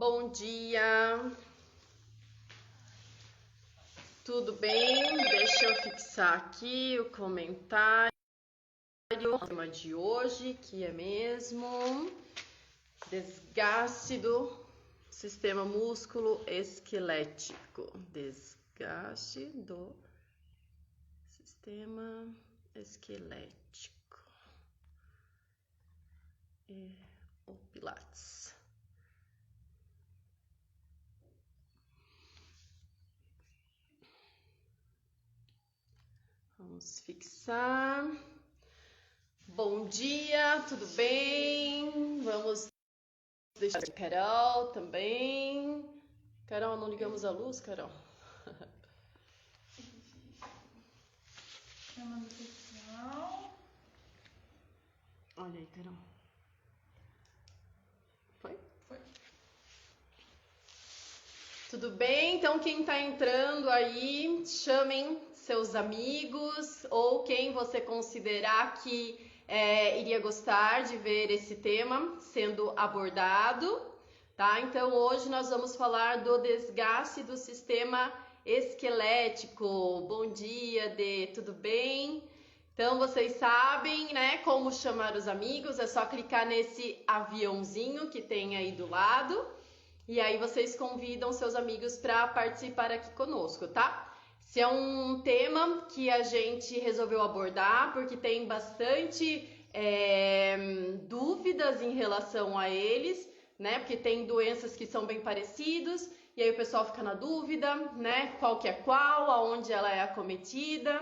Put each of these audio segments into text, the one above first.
Bom dia, tudo bem? Deixa eu fixar aqui o comentário. O tema de hoje, que é mesmo desgaste do sistema músculo-esquelético. Desgaste do sistema esquelético. O Pilates. Vamos fixar. Bom dia, tudo bem? Vamos deixar a Carol também. Carol, não ligamos a luz, Carol? Chamando o pessoal. Olha aí, Carol. Foi? Foi. Tudo bem? Então, quem tá entrando aí, chamem seus amigos ou quem você considerar que iria gostar de ver esse tema sendo abordado, tá? Então, hoje nós vamos falar do desgaste do sistema esquelético. Bom dia, Dê, tudo bem? Então, vocês sabem, né, como chamar os amigos, é só clicar nesse aviãozinho que tem aí do lado. E aí vocês convidam seus amigos para participar aqui conosco, tá? Esse é um tema que a gente resolveu abordar porque tem bastante dúvidas em relação a eles, né? Porque tem doenças que são bem parecidas e aí o pessoal fica na dúvida, né? Qual que é qual, aonde ela é acometida,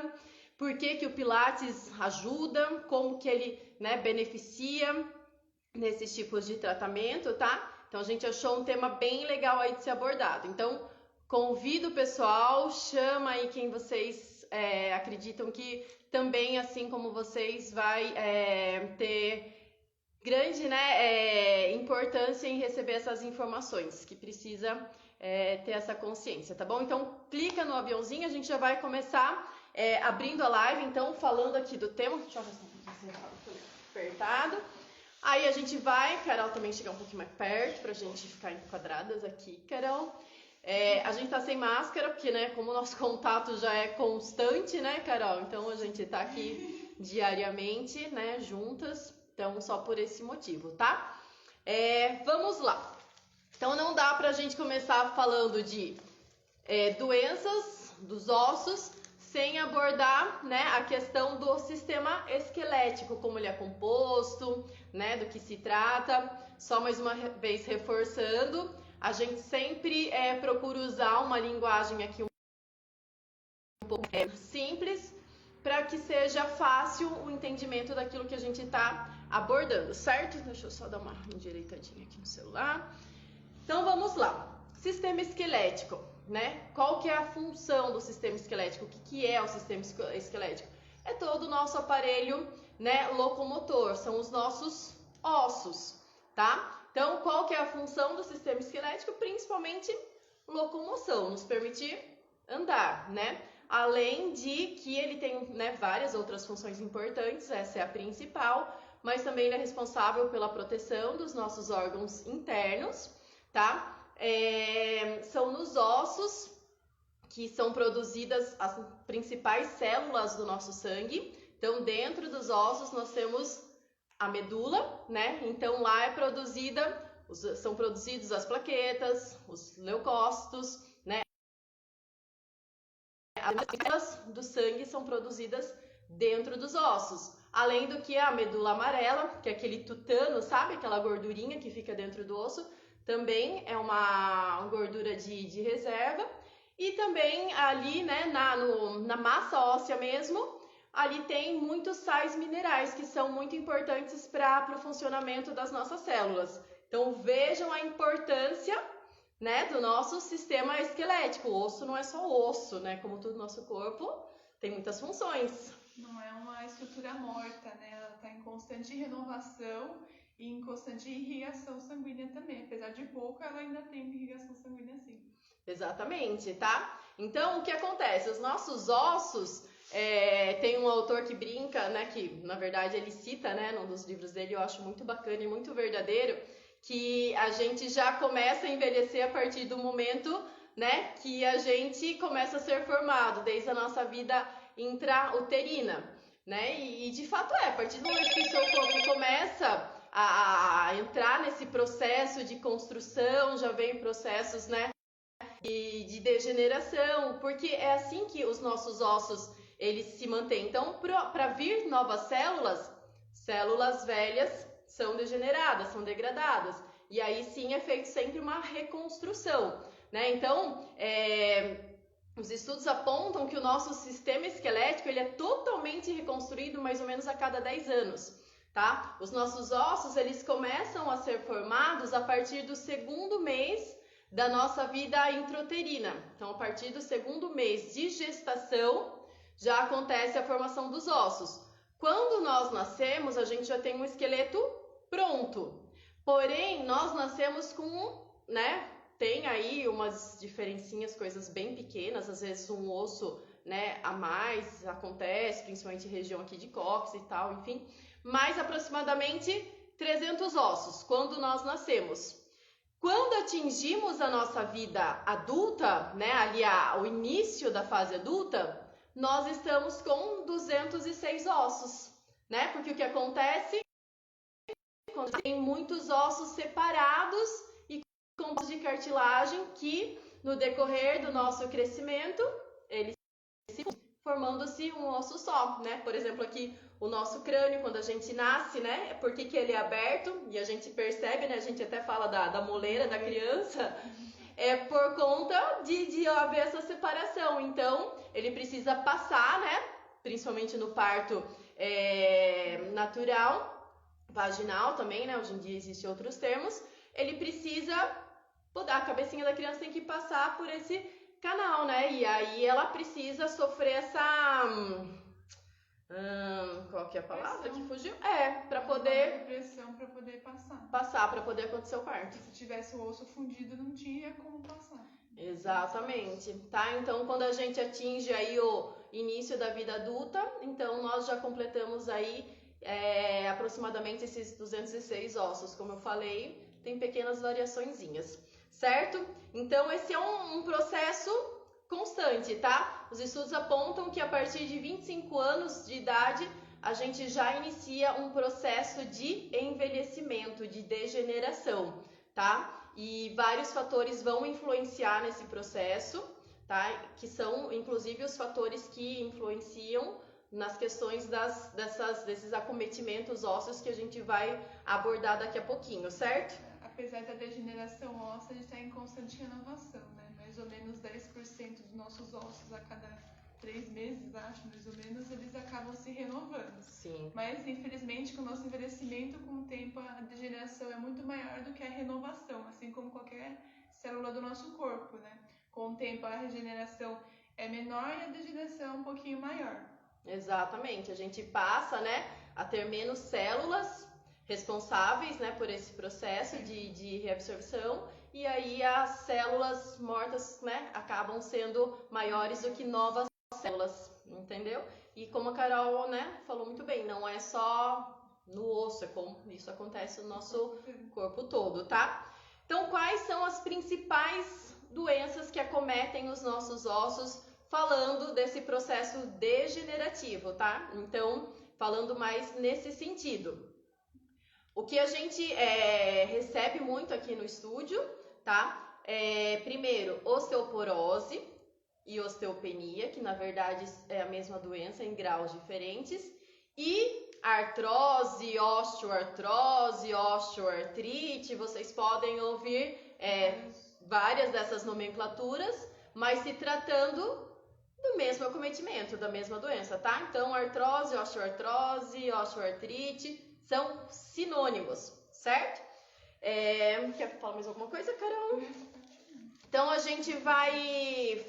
por que o Pilates ajuda, como que ele, né, beneficia nesses tipos de tratamento, tá? Então a gente achou um tema bem legal aí de ser abordado. Então convido o pessoal, chama aí quem vocês acreditam que também, assim como vocês, vai ter grande, né, importância em receber essas informações, que precisa ter essa consciência, tá bom? Então clica no aviãozinho, a gente já vai começar abrindo a live, então falando aqui do tema. Deixa eu ver se tá apertado. Aí a gente vai, Carol também chegar um pouquinho mais perto pra gente ficar enquadradas aqui, Carol. A gente tá sem máscara, porque, né, como o nosso contato já é constante, né, Carol? Então a gente tá aqui diariamente, né, juntas. Então, só por esse motivo, tá? Vamos lá. Então não dá pra gente começar falando de doenças dos ossos sem abordar, né, a questão do sistema esquelético, como ele é composto, né, do que se trata. Só mais uma vez reforçando, a gente sempre procura usar uma linguagem aqui um pouco simples, para que seja fácil o entendimento daquilo que a gente está abordando, certo? Deixa eu só dar uma endireitadinha aqui no celular. Então vamos lá. Sistema esquelético, né? Qual que é a função do sistema esquelético? O que é o sistema esquelético? É todo o nosso aparelho, né, locomotor, são os nossos ossos, tá? Então, qual que é a função do sistema esquelético? Principalmente locomoção, nos permitir andar, né? Além de que ele tem, né, várias outras funções importantes, essa é a principal, mas também ele é responsável pela proteção dos nossos órgãos internos, tá? São nos ossos que são produzidas as principais células do nosso sangue. Então, dentro dos ossos nós temos a medula, né? Então, lá são produzidos as plaquetas, os leucócitos, né? As células do sangue são produzidas dentro dos ossos. Além do que a medula amarela, que é aquele tutano, sabe? Aquela gordurinha que fica dentro do osso, também é uma gordura de reserva. E também ali, né, na massa óssea mesmo, ali tem muitos sais minerais que são muito importantes para o funcionamento das nossas células. Então vejam a importância, né, do nosso sistema esquelético. O osso não é só osso, né? Como todo o nosso corpo, tem muitas funções. Não é uma estrutura morta, né? Ela está em constante renovação e em constante irrigação sanguínea também. Apesar de pouco, ela ainda tem irrigação sanguínea sim. Exatamente, tá? Então, o que acontece? Os nossos ossos, tem um autor que brinca, né, que na verdade ele cita, né, num dos livros dele, eu acho muito bacana e muito verdadeiro, que a gente já começa a envelhecer a partir do momento, né, que a gente começa a ser formado, desde a nossa vida intrauterina, né? E de fato a partir do momento que o seu corpo começa a entrar nesse processo de construção, já vem processos, né, de degeneração, porque é assim que os nossos ossos eles se mantêm. Então, para vir novas células velhas são degeneradas, são degradadas. E aí sim é feito sempre uma reconstrução, né? Então, os estudos apontam que o nosso sistema esquelético ele é totalmente reconstruído mais ou menos a cada 10 anos, tá? Os nossos ossos eles começam a ser formados a partir do segundo mês da nossa vida intrauterina. Então, a partir do segundo mês de gestação, já acontece a formação dos ossos. Quando nós nascemos, a gente já tem um esqueleto pronto. Porém, nós nascemos com, né, tem aí umas diferencinhas, coisas bem pequenas, às vezes um osso, né, a mais acontece, principalmente em região aqui de cóccix e tal, enfim. Mas aproximadamente 300 ossos quando nós nascemos. Quando atingimos a nossa vida adulta, né, ali o início da fase adulta, nós estamos com 206 ossos, né? Porque o que acontece quando tem muitos ossos separados e compostos de cartilagem que no decorrer do nosso crescimento, eles se formando-se um osso só, né? Por exemplo, aqui o nosso crânio, quando a gente nasce, né? Por que ele é aberto? E a gente percebe, né? A gente até fala da moleira da criança. É por conta de haver essa separação. Então, ele precisa passar, né? Principalmente no parto natural, vaginal também, né? Hoje em dia existem outros termos. Ele precisa, a cabecinha da criança tem que passar por esse canal, né? E aí ela precisa sofrer essa... qual que é a palavra pressão. Que fugiu? Para poder... pressão para poder passar. Passar, para poder acontecer o parto. Se tivesse o osso fundido, não tinha como passar. Exatamente, tá? Então, quando a gente atinge aí o início da vida adulta, então nós já completamos aí aproximadamente esses 206 ossos, como eu falei, tem pequenas variaçõezinhas, certo? Então, esse é um processo constante, tá? Os estudos apontam que a partir de 25 anos de idade, a gente já inicia um processo de envelhecimento, de degeneração, tá? E vários fatores vão influenciar nesse processo, tá? Que são, inclusive, os fatores que influenciam nas questões desses acometimentos ósseos que a gente vai abordar daqui a pouquinho, certo? Apesar da degeneração óssea, a gente está em constante renovação, né? Mais ou menos 10% dos nossos ossos a cada 3 meses, acho, mais ou menos, eles acabam se renovando. Sim. Mas, infelizmente, com o nosso envelhecimento, com o tempo, a degeneração é muito maior do que a renovação, assim como qualquer célula do nosso corpo, né? Com o tempo, a regeneração é menor e a degeneração é um pouquinho maior. Exatamente. A gente passa, né, a ter menos células responsáveis, né, por esse processo de reabsorção, e aí as células mortas, né, acabam sendo maiores do que novas células, entendeu? E como a Carol, né, falou muito bem, não é só no osso, é como isso acontece no nosso corpo todo, tá? Então, quais são as principais doenças que acometem os nossos ossos, falando desse processo degenerativo, tá? Então, falando mais nesse sentido. O que a gente recebe muito aqui no estúdio, tá? Primeiro, osteoporose e osteopenia, que na verdade é a mesma doença em graus diferentes, e artrose, osteoartrose, osteoartrite, vocês podem ouvir várias dessas nomenclaturas, mas se tratando do mesmo acometimento, da mesma doença, tá? Então, artrose, osteoartrite são sinônimos, certo? Quer falar mais alguma coisa, Carol? Então, a gente vai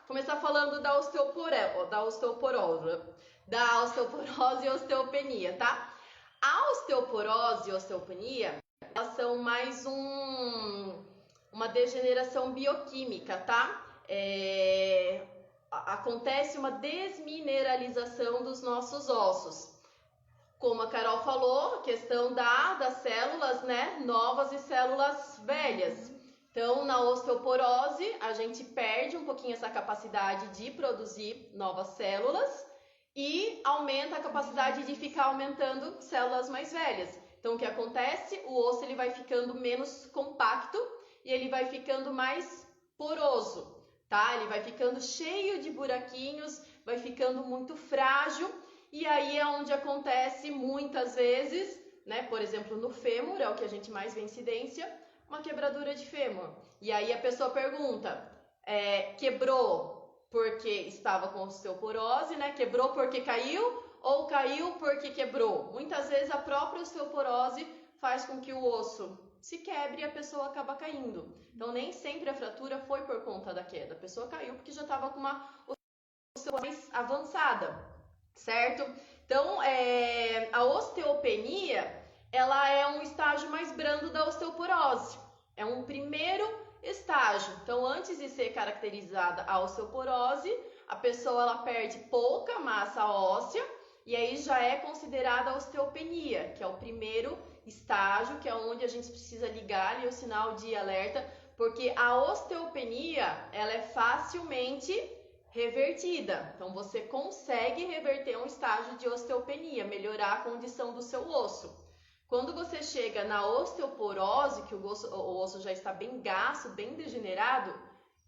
começar falando da osteoporose e osteopenia, tá? A osteoporose e osteopenia, elas são mais uma degeneração bioquímica, tá? Acontece uma desmineralização dos nossos ossos. como a Carol falou, a questão das células, né, novas e células velhas. Então, na osteoporose, a gente perde um pouquinho essa capacidade de produzir novas células e aumenta a capacidade de ficar aumentando células mais velhas. Então, o que acontece? O osso ele vai ficando menos compacto e ele vai ficando mais poroso, tá? Ele vai ficando cheio de buraquinhos, vai ficando muito frágil e aí é onde acontece muitas vezes, né? Por exemplo, no fêmur, é o que a gente mais vê incidência, uma quebradura de fêmur. E aí a pessoa pergunta, quebrou porque estava com osteoporose, né? Quebrou porque caiu ou caiu porque quebrou? Muitas vezes a própria osteoporose faz com que o osso se quebre e a pessoa acaba caindo. Então nem sempre a fratura foi por conta da queda. A pessoa caiu porque já estava com uma osteoporose mais avançada, certo? Então a osteopenia ela é um estágio mais brando da osteoporose. É um primeiro estágio. Então, antes de ser caracterizada a osteoporose, a pessoa ela perde pouca massa óssea e aí já é considerada a osteopenia, que é o primeiro estágio, que é onde a gente precisa ligar ali o sinal de alerta, porque a osteopenia ela é facilmente revertida. Então, você consegue reverter um estágio de osteopenia, melhorar a condição do seu osso. Quando você chega na osteoporose, que o osso já está bem gasto, bem degenerado,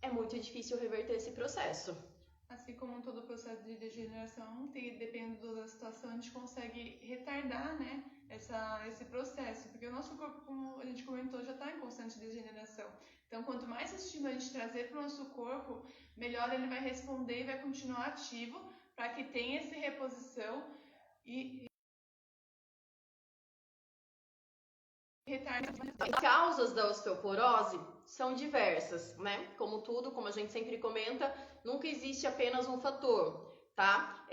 é muito difícil reverter esse processo. Assim como todo processo de degeneração, dependendo da situação, a gente consegue retardar, né, esse processo, porque o nosso corpo, como a gente comentou, já está em constante degeneração. Então, quanto mais estímulo a gente trazer para o nosso corpo, melhor ele vai responder e vai continuar ativo para que tenha essa reposição e As causas da osteoporose são diversas, né? Como tudo, como a gente sempre comenta, nunca existe apenas um fator, tá?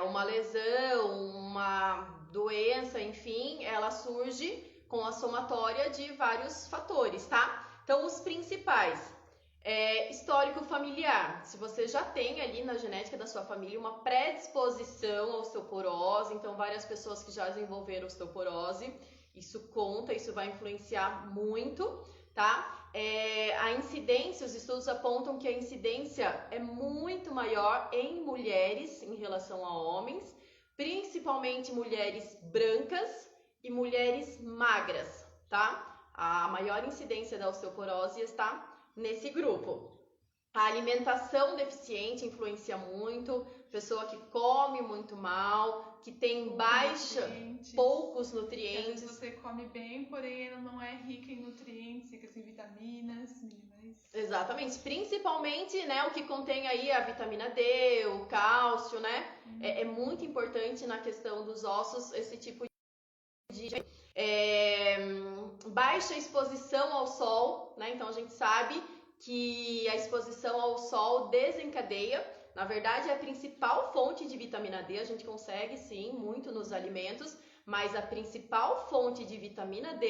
Uma lesão, uma doença, enfim, ela surge com a somatória de vários fatores, tá? Então, os principais. Histórico familiar. Se você já tem ali na genética da sua família uma predisposição à osteoporose, então várias pessoas que já desenvolveram osteoporose, isso conta, isso vai influenciar muito, tá? A incidência, os estudos apontam que a incidência é muito maior em mulheres em relação a homens, principalmente mulheres brancas e mulheres magras, tá? A maior incidência da osteoporose está nesse grupo. A alimentação deficiente influencia muito, pessoa que come muito mal, que tem poucos nutrientes. Às vezes você come bem, porém ela não é rica em nutrientes, rica em vitaminas, minerais. Exatamente, principalmente, né, o que contém aí a vitamina D, o cálcio, né? É muito importante na questão dos ossos esse tipo de baixa exposição ao sol, né? Então a gente sabe que a exposição ao sol desencadeia, na verdade é a principal fonte de vitamina D, a gente consegue sim muito nos alimentos, mas a principal fonte de vitamina D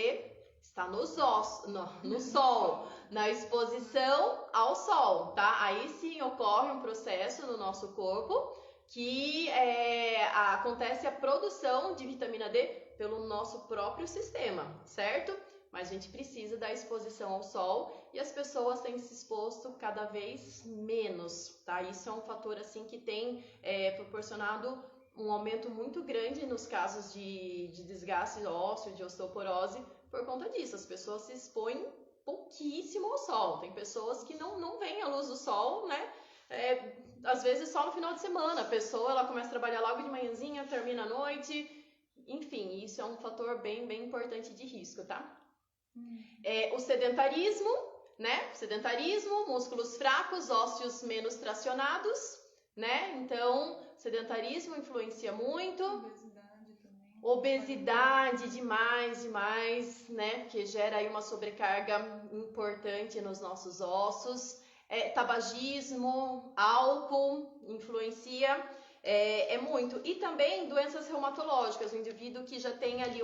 está nos ossos, no sol, na exposição ao sol, tá? Aí sim ocorre um processo no nosso corpo que acontece a produção de vitamina D pelo nosso próprio sistema, certo? Mas a gente precisa da exposição ao sol e as pessoas têm se exposto cada vez menos, tá? Isso é um fator assim que tem proporcionado um aumento muito grande nos casos de desgaste ósseo, de osteoporose, por conta disso. As pessoas se expõem pouquíssimo ao sol. Tem pessoas que não veem a luz do sol, né? Às vezes só no final de semana. A pessoa ela começa a trabalhar logo de manhãzinha, termina à noite. Enfim, isso é um fator bem, bem importante de risco, tá? O sedentarismo, né? Sedentarismo, músculos fracos, ósseos menos tracionados, né? Então, sedentarismo influencia muito. Obesidade também. Obesidade demais, né? Porque gera aí uma sobrecarga importante nos nossos ossos. Tabagismo, álcool influencia muito. E também doenças reumatológicas, o indivíduo que já tem ali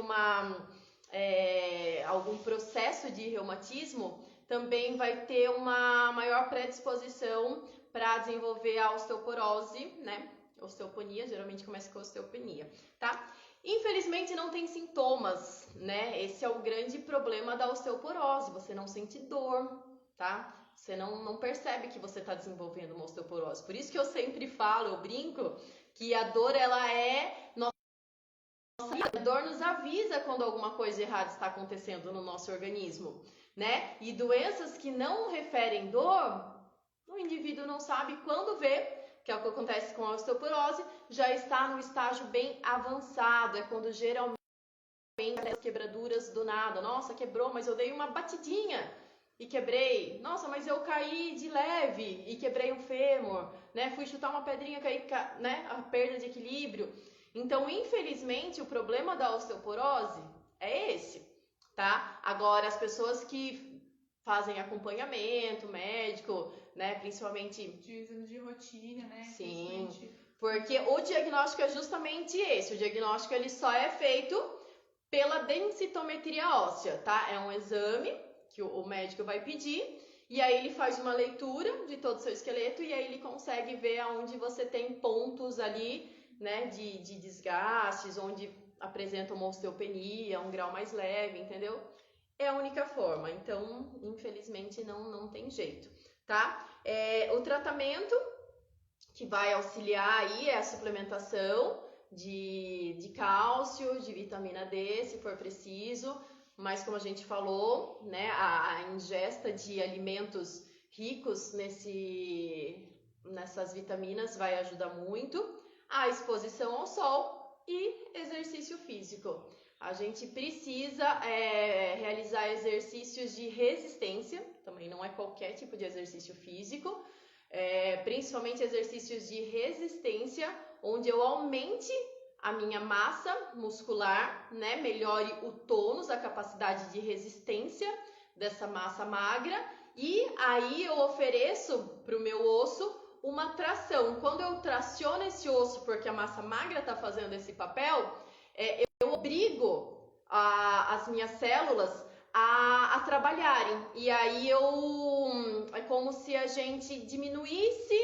algum processo de reumatismo também vai ter uma maior predisposição para desenvolver a osteoporose, né? Osteoponia, geralmente começa com osteopenia, tá? Infelizmente não tem sintomas, né? Esse é o grande problema da osteoporose, você não sente dor, tá? Você não percebe que você está desenvolvendo uma osteoporose. Por isso que eu sempre falo, eu brinco, que a dor, ela é... A dor nos avisa quando alguma coisa errada está acontecendo no nosso organismo, né? E doenças que não referem dor, o indivíduo não sabe quando vê, que é o que acontece com a osteoporose, já está no estágio bem avançado, é quando geralmente as quebraduras do nada. Nossa, quebrou, mas eu dei uma batidinha e quebrei. Nossa, mas eu caí de leve e quebrei um fêmur, né? Fui chutar uma pedrinha, caí, né? A perda de equilíbrio. Então, infelizmente, o problema da osteoporose é esse, tá? Agora, as pessoas que fazem acompanhamento médico, né? Principalmente de exame de rotina, né? Sim, porque o diagnóstico é justamente esse. O diagnóstico ele só é feito pela densitometria óssea, tá? É um exame que o médico vai pedir e aí ele faz uma leitura de todo o seu esqueleto e aí ele consegue ver aonde você tem pontos ali, né, de desgastes, onde apresenta uma osteopenia, um grau mais leve, entendeu? É a única forma, então, infelizmente, não tem jeito, tá? O tratamento que vai auxiliar aí é a suplementação de cálcio, de vitamina D, se for preciso, mas como a gente falou, né, a ingesta de alimentos ricos nessas vitaminas vai ajudar muito, a exposição ao sol e exercício físico. A gente precisa realizar exercícios de resistência, também não é qualquer tipo de exercício físico, principalmente exercícios de resistência, onde eu aumente a minha massa muscular, né? Melhore o tônus, a capacidade de resistência dessa massa magra, e aí eu ofereço para o meu osso uma tração. Quando eu traciono esse osso, porque a massa magra está fazendo esse papel, eu obrigo as minhas células a trabalharem. E aí é como se a gente diminuísse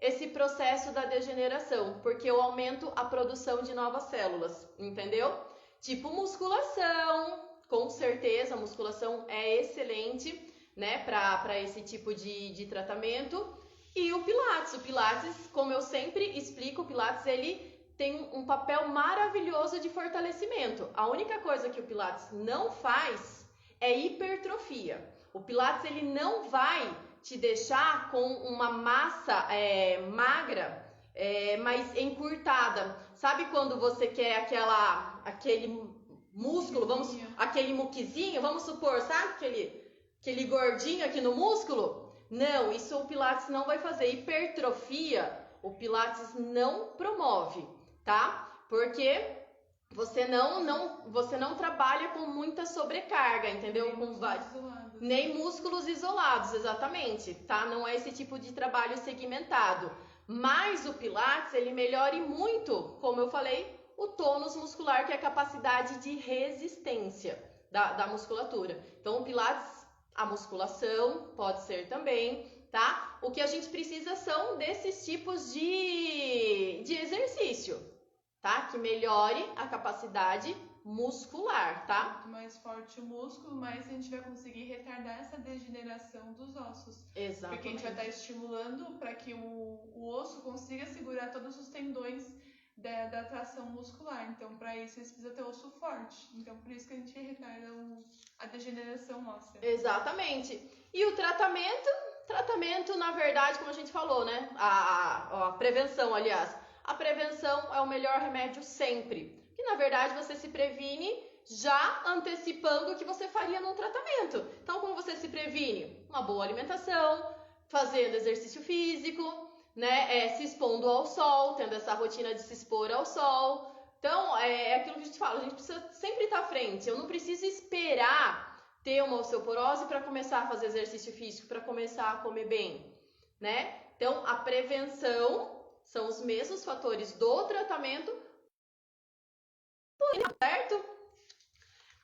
esse processo da degeneração, porque eu aumento a produção de novas células, entendeu? Tipo musculação, com certeza a musculação é excelente, né, para esse tipo de tratamento. E o Pilates, como eu sempre explico, o Pilates ele tem um papel maravilhoso de fortalecimento. A única coisa que o Pilates não faz é hipertrofia. O Pilates ele não vai te deixar com uma massa magra, mas encurtada. Sabe quando você quer aquele músculo, aquele muquizinho, vamos supor, sabe aquele gordinho aqui no músculo? Não, isso o Pilates não vai fazer. Hipertrofia, o Pilates não promove, tá? Porque você não trabalha com muita sobrecarga, entendeu? Nem músculos isolados, exatamente, tá? Não é esse tipo de trabalho segmentado. Mas o Pilates, ele melhora muito, como eu falei, o tônus muscular, que é a capacidade de resistência da musculatura. Então, o Pilates, a musculação pode ser também, tá? O que a gente precisa são desses tipos de exercício, tá? Que melhore a capacidade muscular, tá? Quanto mais forte o músculo, mais a gente vai conseguir retardar essa degeneração dos ossos. Exatamente. Porque a gente vai estar estimulando para que o osso consiga segurar todos os tendões da tração muscular. Então, para isso, eles precisam ter osso forte. Então, por isso que a gente retarda a degeneração óssea. Exatamente. E o tratamento, na verdade, como a gente falou, né? A prevenção, aliás. A prevenção é o melhor remédio sempre. Que, na verdade, você se previne já antecipando o que você faria num tratamento. Então, como você se previne? Uma boa alimentação, fazendo exercício físico, né? Se expondo ao sol, tendo essa rotina de se expor ao sol. Então, é aquilo que a gente fala, a gente precisa sempre estar à frente. Eu não preciso esperar ter uma osteoporose para começar a fazer exercício físico, para começar a comer bem, né? Então, a prevenção são os mesmos fatores do tratamento, certo?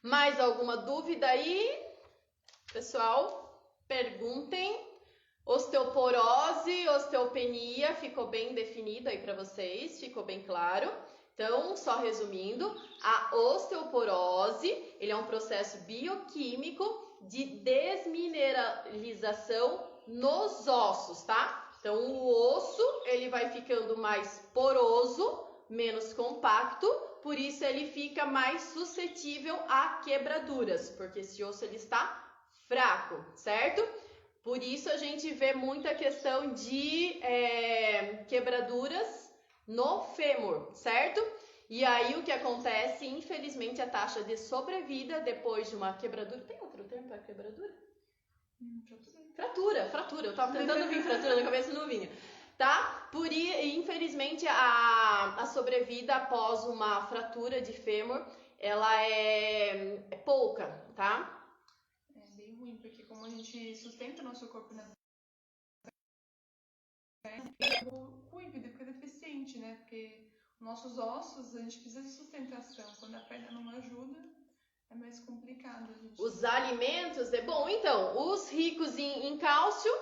Mais alguma dúvida aí? Pessoal, perguntem. Osteoporose, osteopenia, ficou bem definido aí para vocês, ficou bem claro. Então, só resumindo, a osteoporose, ele é um processo bioquímico de desmineralização nos ossos, tá? Então, o osso, ele vai ficando mais poroso, menos compacto, por isso ele fica mais suscetível a quebraduras, porque esse osso ele está fraco, certo? Por isso a gente vê muita questão de quebraduras no fêmur, certo? E aí o que acontece, infelizmente, a taxa de sobrevida depois de uma quebradura... Tem outro termo para quebradura? Fratura. Eu tava tentando vir fratura na cabeça e não vinha. Tá? Infelizmente, a sobrevida após uma fratura de fêmur, ela é pouca, tá? É bem ruim, porque como a gente sustenta o nosso corpo na o ruim, fica deficiente, né? Porque nossos ossos, a gente precisa de sustentação. Quando a perna não ajuda, é mais complicado. Os alimentos, então, os ricos em cálcio,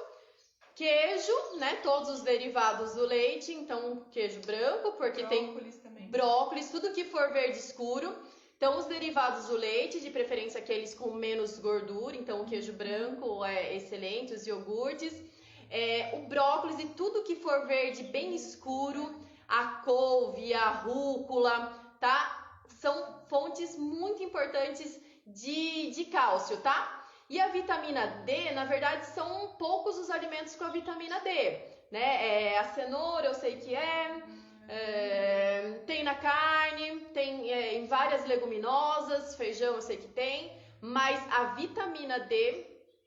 queijo, né? Todos os derivados do leite, então queijo branco, porque brócolis também. Brócolis, tudo que for verde escuro. Então, os derivados do leite, de preferência aqueles com menos gordura, então o queijo branco é excelente, os iogurtes. O brócolis e tudo que for verde bem escuro, a couve, a rúcula, tá? São fontes muito importantes de cálcio, tá? E a vitamina D, na verdade, são poucos os alimentos com a vitamina D, né? A cenoura, eu sei que tem na carne, tem em várias leguminosas, feijão eu sei que tem, mas a vitamina D,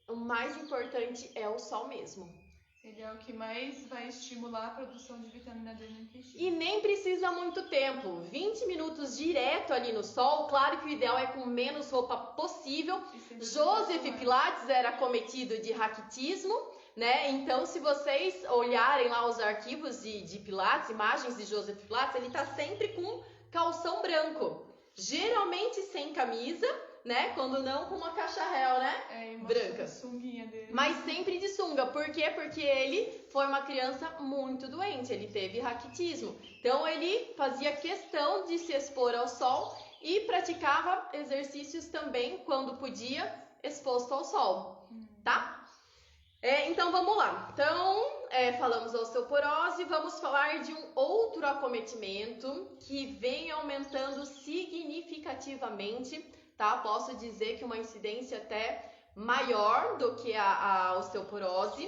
o mais importante é o sol mesmo. Ele é o que mais vai estimular a produção de vitamina D no intestino. E nem precisa muito tempo, 20 minutos direto ali no sol. Claro que o ideal é com menos roupa possível. Joseph Pilates era acometido de raquitismo, né? Então, se vocês olharem lá os arquivos de Pilates, imagens de Joseph Pilates, ele tá sempre com calção branco. Geralmente sem camisa, né? Quando não, com uma cacharel, né? Branca. Sunguinha dele. Mas sempre de sunga. Por quê? Porque ele foi uma criança muito doente. Ele teve raquitismo. Então, ele fazia questão de se expor ao sol e praticava exercícios também, quando podia, exposto ao sol. Tá? Então, vamos lá. Então, falamos da osteoporose. Vamos falar de um outro acometimento que vem aumentando significativamente, tá? Posso dizer que uma incidência até maior do que a osteoporose,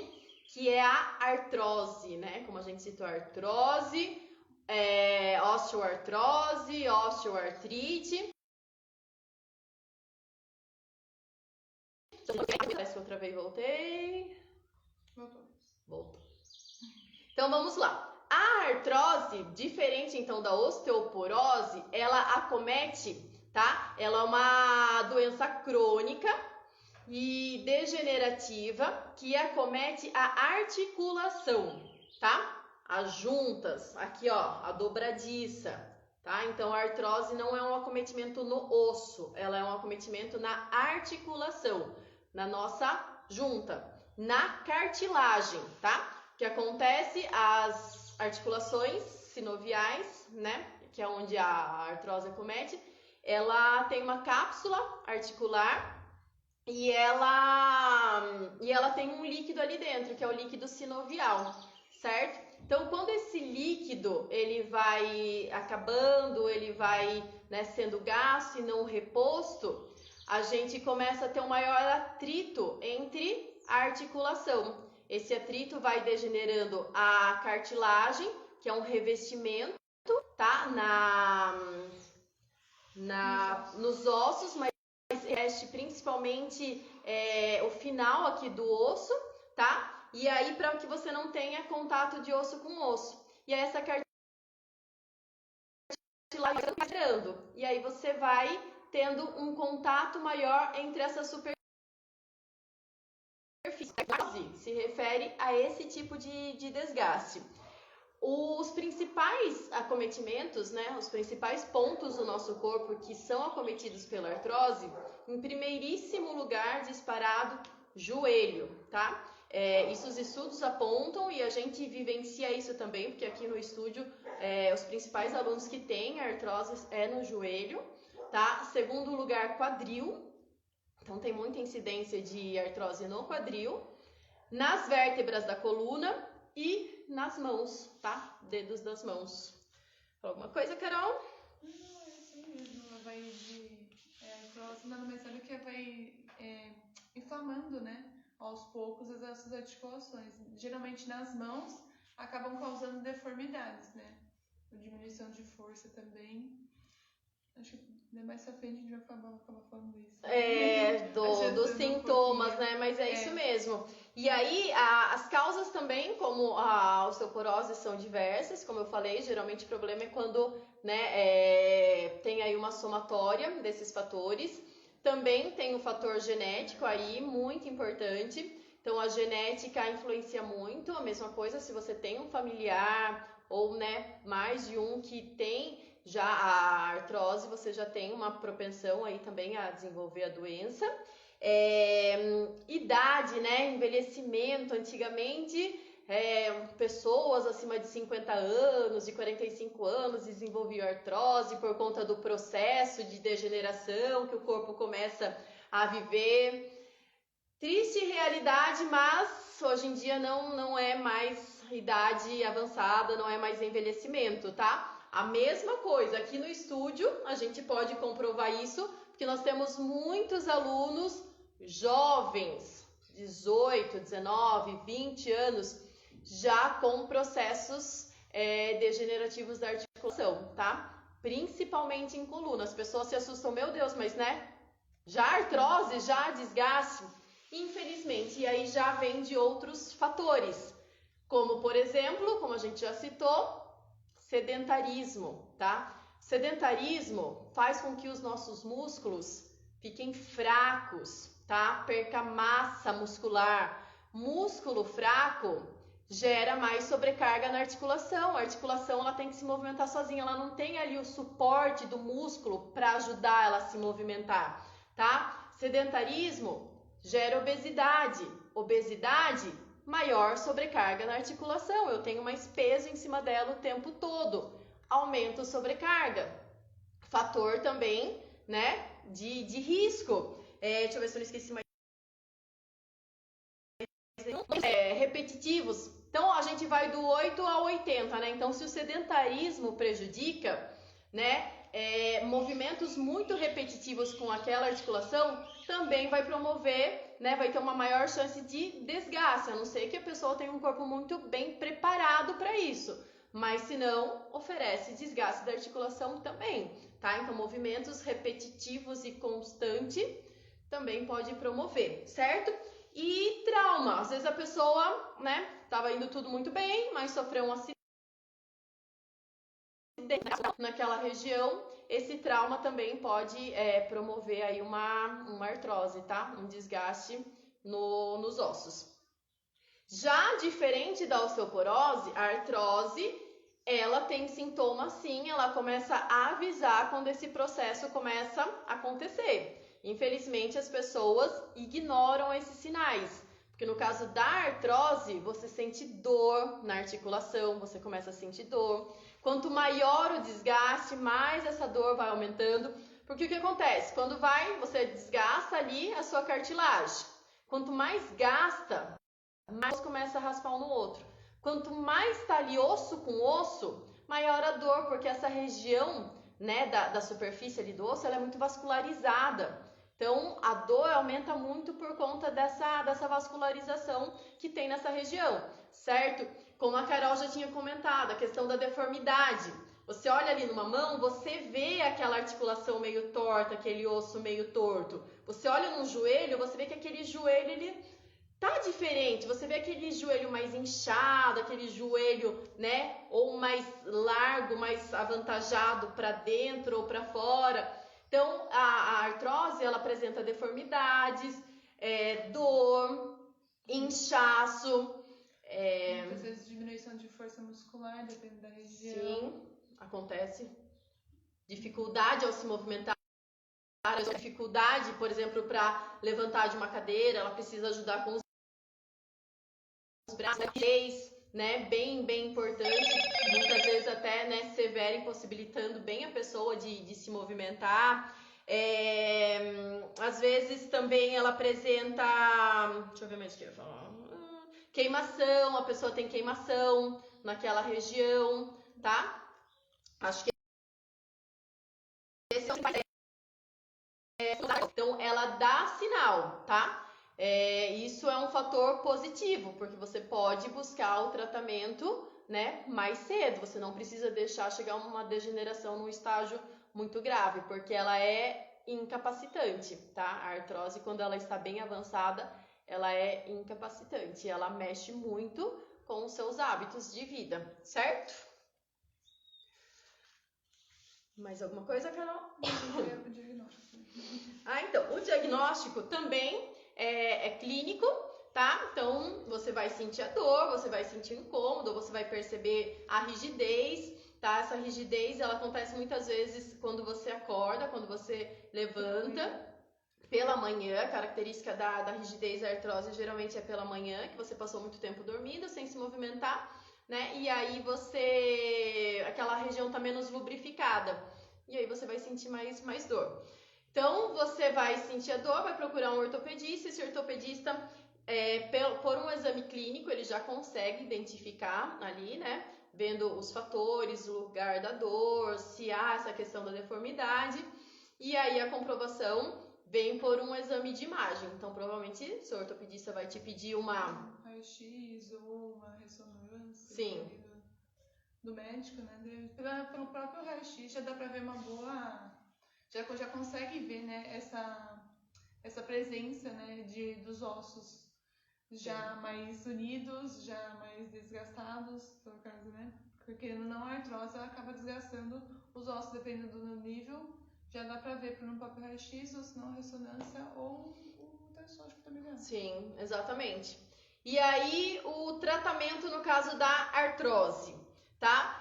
que é a artrose, né? Como a gente citou, artrose, osteoartrose, osteoartrite. Parece que outra vez voltei. Voltou. Então vamos lá. A artrose, diferente então da osteoporose, ela acomete, tá? Ela é uma doença crônica e degenerativa que acomete a articulação, tá? As juntas, aqui ó, a dobradiça, tá? Então a artrose não é um acometimento no osso, ela é um acometimento na articulação, na nossa junta, na cartilagem, tá? O que acontece, as articulações sinoviais, né? Que é onde a artrose acomete, ela tem uma cápsula articular e ela tem um líquido ali dentro, que é o líquido sinovial, certo? Então, quando esse líquido ele vai acabando, ele vai, né, sendo gasto e não reposto, a gente começa a ter um maior atrito entre a articulação. Esse atrito vai degenerando a cartilagem, que é um revestimento, tá? Nos ossos, mas reveste principalmente o final aqui do osso, tá? E aí, para que você não tenha contato de osso com osso. E aí, essa cartilagem vai gerando. E aí, você vai tendo um contato maior entre essa superfície. Se refere a esse tipo de desgaste. Os principais acometimentos, né, os principais pontos do nosso corpo que são acometidos pela artrose, em primeiríssimo lugar, disparado, joelho, tá? Isso os estudos apontam e a gente vivencia isso também, porque aqui no estúdio os principais alunos que têm artrose é no joelho, tá? Segundo lugar, quadril. Então tem muita incidência de artrose no quadril, nas vértebras da coluna e nas mãos, tá? Dedos das mãos. Alguma coisa, Carol? Não, é isso mesmo. Ela vai de artrose, nada mais é do que vai inflamando, né? Aos poucos as nossas articulações. Geralmente nas mãos acabam causando deformidades, né? A diminuição de força também. Acho que mais pra frente a gente vai acabar falando isso. Dos sintomas, né? Mas é isso mesmo. E aí, as causas também, como a osteoporose, são diversas. Como eu falei, geralmente o problema é quando, né, tem aí uma somatória desses fatores. Também tem o fator genético aí, muito importante. Então, a genética influencia muito. A mesma coisa se você tem um familiar ou, né, mais de um que tem já a artrose, você já tem uma propensão aí também a desenvolver a doença. Idade, né? Envelhecimento. Antigamente, pessoas acima de 50 anos, de 45 anos, desenvolviam artrose por conta do processo de degeneração que o corpo começa a viver. Triste realidade, mas hoje em dia não é mais idade avançada, não é mais envelhecimento, tá? A mesma coisa, aqui no estúdio a gente pode comprovar isso, porque nós temos muitos alunos jovens, 18, 19, 20 anos, já com processos degenerativos da articulação, tá? Principalmente em coluna. As pessoas se assustam, meu Deus, mas né? Já artrose, já desgaste? Infelizmente, e aí já vem de outros fatores, como por exemplo, como a gente já citou, sedentarismo, tá? Sedentarismo faz com que os nossos músculos fiquem fracos, tá? Perca massa muscular. Músculo fraco gera mais sobrecarga na articulação. A articulação ela tem que se movimentar sozinha, ela não tem ali o suporte do músculo para ajudar ela a se movimentar, tá? Sedentarismo gera obesidade. Obesidade, maior sobrecarga na articulação. Eu tenho mais peso em cima dela o tempo todo. Aumento sobrecarga. Fator também, né, de risco. Deixa eu ver se eu não esqueci mais. Repetitivos. Então, a gente vai do 8 ao 80, né? Então, se o sedentarismo prejudica, né, movimentos muito repetitivos com aquela articulação, também vai promover, né, vai ter uma maior chance de desgaste, a não ser que a pessoa tenha um corpo muito bem preparado para isso, mas se não, oferece desgaste da articulação também, tá? Então, movimentos repetitivos e constante também pode promover, certo? E trauma, às vezes a pessoa, né, tava indo tudo muito bem, mas sofreu um acidente naquela região, esse trauma também pode promover aí uma artrose, tá? Um desgaste nos ossos. Já diferente da osteoporose, a artrose, ela tem sintomas sim, ela começa a avisar quando esse processo começa a acontecer. Infelizmente, as pessoas ignoram esses sinais. Porque no caso da artrose, você sente dor na articulação, você começa a sentir dor. Quanto maior o desgaste, mais essa dor vai aumentando. Porque o que acontece? Quando você desgasta ali a sua cartilagem. Quanto mais gasta, mais começa a raspar um no outro. Quanto mais está ali osso com osso, maior a dor, porque essa região, né, da superfície ali do osso, ela é muito vascularizada. Então, a dor aumenta muito por conta dessa vascularização que tem nessa região, certo? Como a Carol já tinha comentado, a questão da deformidade. Você olha ali numa mão, você vê aquela articulação meio torta, aquele osso meio torto. Você olha num joelho, você vê que aquele joelho, ele tá diferente. Você vê aquele joelho mais inchado, aquele joelho, né, ou mais largo, mais avantajado para dentro ou para fora. Então, a artrose, ela apresenta deformidades, dor, inchaço. Às vezes diminuição de força muscular, dependendo da região. Sim, acontece. Dificuldade ao se movimentar. Dificuldade, por exemplo, para levantar de uma cadeira, ela precisa ajudar com os braços, né, bem importante, muitas vezes até, né, severa, impossibilitando bem a pessoa de se movimentar. Às vezes também ela apresenta, deixa eu ver mais o que eu ia falar, queimação, a pessoa tem queimação naquela região, tá? Acho que esse é o então ela dá sinal, tá? Isso é um fator positivo, porque você pode buscar o tratamento, né, mais cedo. Você não precisa deixar chegar uma degeneração num estágio muito grave, porque ela é incapacitante, tá? A artrose, quando ela está bem avançada, ela é incapacitante. Ela mexe muito com os seus hábitos de vida, certo? Mais alguma coisa, Carol? Então, o diagnóstico também é clínico, tá? Então, você vai sentir a dor, você vai sentir o incômodo, você vai perceber a rigidez, tá? Essa rigidez, ela acontece muitas vezes quando você acorda, quando você levanta pela manhã. A característica da rigidez da artrose geralmente é pela manhã, que você passou muito tempo dormindo, sem se movimentar, né? E aí aquela região tá menos lubrificada. E aí você vai sentir mais dor. Então, você vai sentir a dor, vai procurar um ortopedista. Esse ortopedista, por um exame clínico, ele já consegue identificar ali, né? Vendo os fatores, o lugar da dor, se há essa questão da deformidade. E aí a comprovação vem por um exame de imagem. Então, provavelmente, seu ortopedista vai te pedir uma raio-x ou uma ressonância. Sim. Do médico, né? Pelo próprio raio-x já dá para ver uma boa... Já consegue ver, né, essa presença, né, dos ossos já mais unidos, já mais desgastados, pelo caso, né? Porque não a artrose, ela acaba desgastando os ossos, dependendo do nível. Já dá para ver por um próprio raio-x, ou se não ressonância, ou o tensótico também dá. Sim, exatamente. E aí, o tratamento no caso da artrose, tá?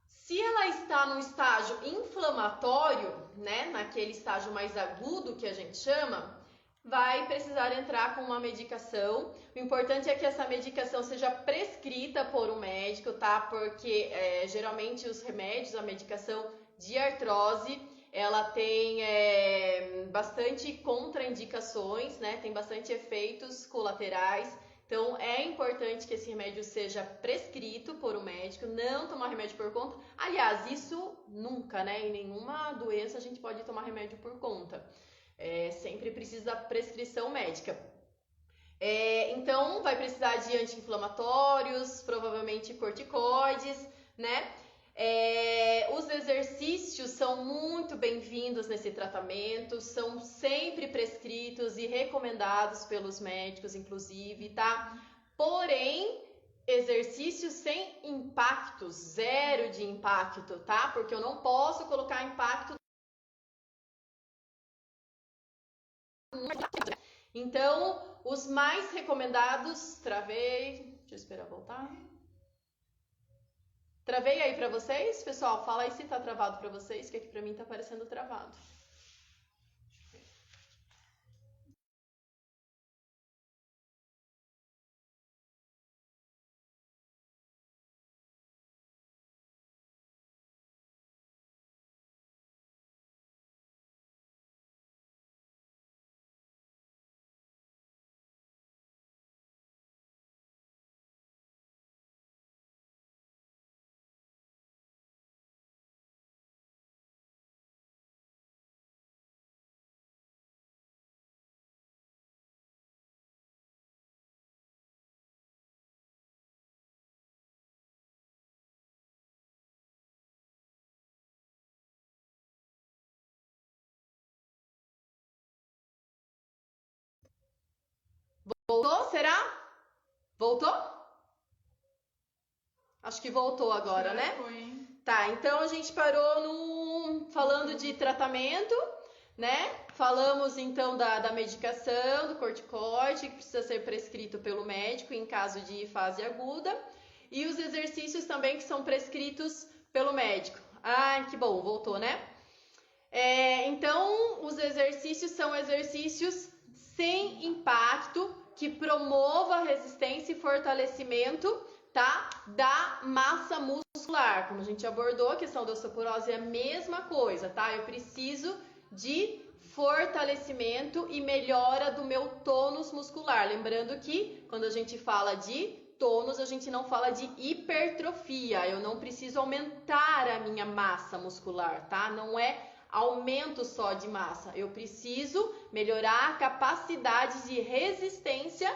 Se ela está no estágio inflamatório, né, naquele estágio mais agudo que a gente chama, vai precisar entrar com uma medicação. O importante é que essa medicação seja prescrita por um médico, tá? Porque geralmente os remédios, a medicação de artrose, ela tem bastante contraindicações, né? Tem bastante efeitos colaterais. Então, é importante que esse remédio seja prescrito por um médico, não tomar remédio por conta. Aliás, isso nunca, né? Em nenhuma doença a gente pode tomar remédio por conta. Sempre precisa prescrição médica. Então, vai precisar de anti-inflamatórios, provavelmente corticoides, né? Os exercícios são muito bem-vindos nesse tratamento, são sempre prescritos e recomendados pelos médicos, inclusive, tá? Porém, exercícios sem impacto, zero de impacto, tá? Porque eu não posso colocar impacto. Então, os mais recomendados, travei, deixa eu esperar voltar. Travei aí pra vocês? Pessoal, fala aí se tá travado pra vocês, que aqui pra mim tá parecendo travado. Voltou? Será? Voltou? Acho que voltou agora, né? Foi. Tá, então a gente parou falando de tratamento, né? Falamos então da medicação, do corticoide, que precisa ser prescrito pelo médico em caso de fase aguda. E os exercícios também que são prescritos pelo médico. Ah, que bom, voltou, né? Então, os exercícios são exercícios sem impacto, que promova a resistência e fortalecimento, tá? Da massa muscular. Como a gente abordou, a questão da osteoporose é a mesma coisa, tá? Eu preciso de fortalecimento e melhora do meu tônus muscular. Lembrando que quando a gente fala de tônus, a gente não fala de hipertrofia. Eu não preciso aumentar a minha massa muscular, tá? Não é aumento só de massa. Eu preciso melhorar a capacidade de resistência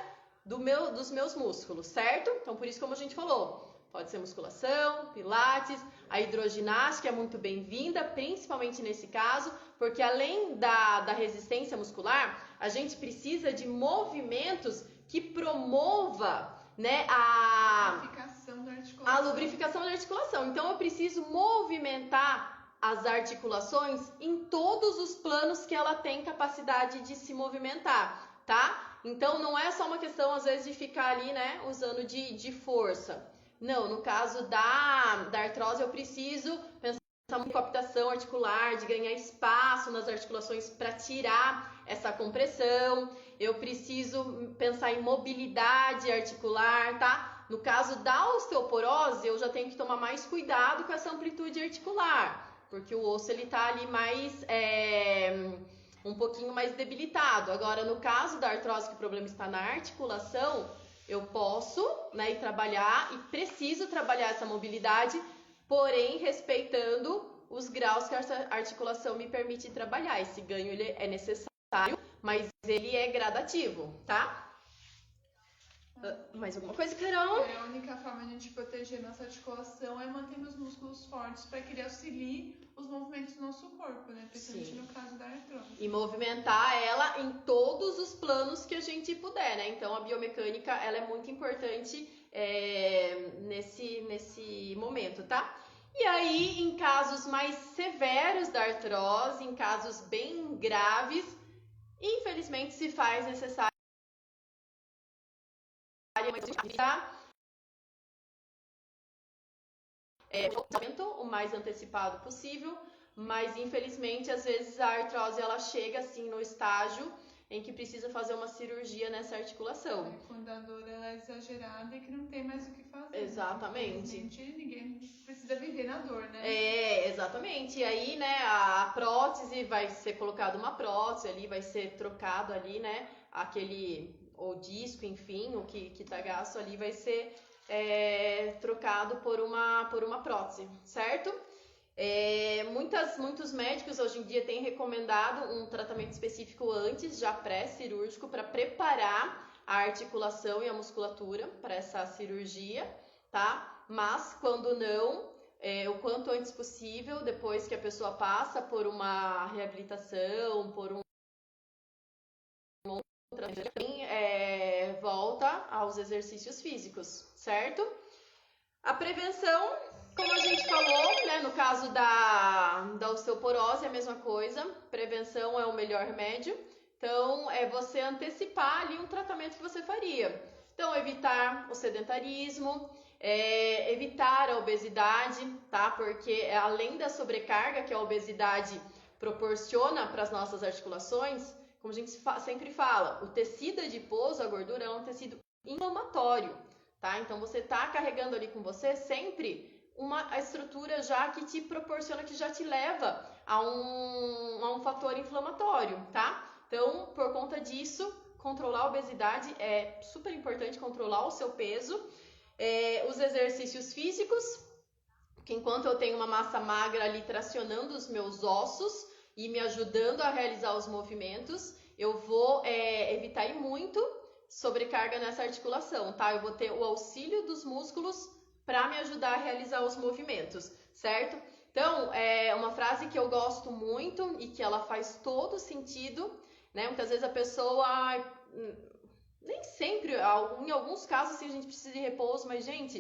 dos meus músculos, certo? Então, por isso, como a gente falou, pode ser musculação, pilates, a hidroginástica é muito bem-vinda, principalmente nesse caso, porque além da resistência muscular, a gente precisa de movimentos que promova, né, a lubrificação da articulação. Então, eu preciso movimentar as articulações em todos os planos que ela tem capacidade de se movimentar, tá? Então, não é só uma questão, às vezes, de ficar ali, né, usando de força. Não, no caso da artrose, eu preciso pensar em coaptação articular, de ganhar espaço nas articulações para tirar essa compressão. Eu preciso pensar em mobilidade articular, tá? No caso da osteoporose, eu já tenho que tomar mais cuidado com essa amplitude articular, porque o osso ele tá ali mais um pouquinho mais debilitado. Agora, no caso da artrose, que o problema está na articulação, eu posso, né, ir trabalhar e preciso trabalhar essa mobilidade, porém respeitando os graus que a articulação me permite trabalhar. Esse ganho ele é necessário, mas ele é gradativo, tá? Mais alguma coisa, Carol? A única forma de a gente proteger nossa articulação é mantendo os músculos fortes para que ele auxilie os movimentos do nosso corpo, né? Principalmente no caso da artrose. E movimentar ela em todos os planos que a gente puder, né? Então a biomecânica ela é muito importante nesse momento, tá? E aí, em casos mais severos da artrose, em casos bem graves, infelizmente se faz necessário o mais antecipado possível, mas infelizmente às vezes a artrose ela chega assim no estágio em que precisa fazer uma cirurgia nessa articulação. Quando a dor ela é exagerada e que não tem mais o que fazer. Exatamente. Ninguém precisa viver na dor, né? Exatamente. E aí, né, a prótese vai ser colocada uma prótese ali, vai ser trocado ali, né, ou disco, enfim, o que tá gasto ali vai ser trocado por uma prótese, certo? Muitos médicos hoje em dia têm recomendado um tratamento específico antes, já pré-cirúrgico, para preparar a articulação e a musculatura para essa cirurgia, tá? Mas quando não, o quanto antes possível, depois que a pessoa passa por uma reabilitação, por volta aos exercícios físicos, certo? A prevenção, como a gente falou, né, no caso da osteoporose é a mesma coisa, prevenção é o melhor remédio, então é você antecipar ali um tratamento que você faria. Então, evitar o sedentarismo, evitar a obesidade, tá? Porque além da sobrecarga que a obesidade proporciona para as nossas articulações, como a gente sempre fala, o tecido adiposo, a gordura, é um tecido inflamatório, tá? Então, você tá carregando ali com você sempre a estrutura já que te proporciona, que já te leva a um fator inflamatório, tá? Então, por conta disso, controlar a obesidade é super importante, controlar o seu peso. Os exercícios físicos, que enquanto eu tenho uma massa magra ali tracionando os meus ossos e me ajudando a realizar os movimentos, eu vou evitar muito sobrecarga nessa articulação, tá? Eu vou ter o auxílio dos músculos para me ajudar a realizar os movimentos, certo? Então, uma frase que eu gosto muito e que ela faz todo sentido, né? Muitas vezes a pessoa, nem sempre, em alguns casos assim, a gente precisa de repouso, mas gente,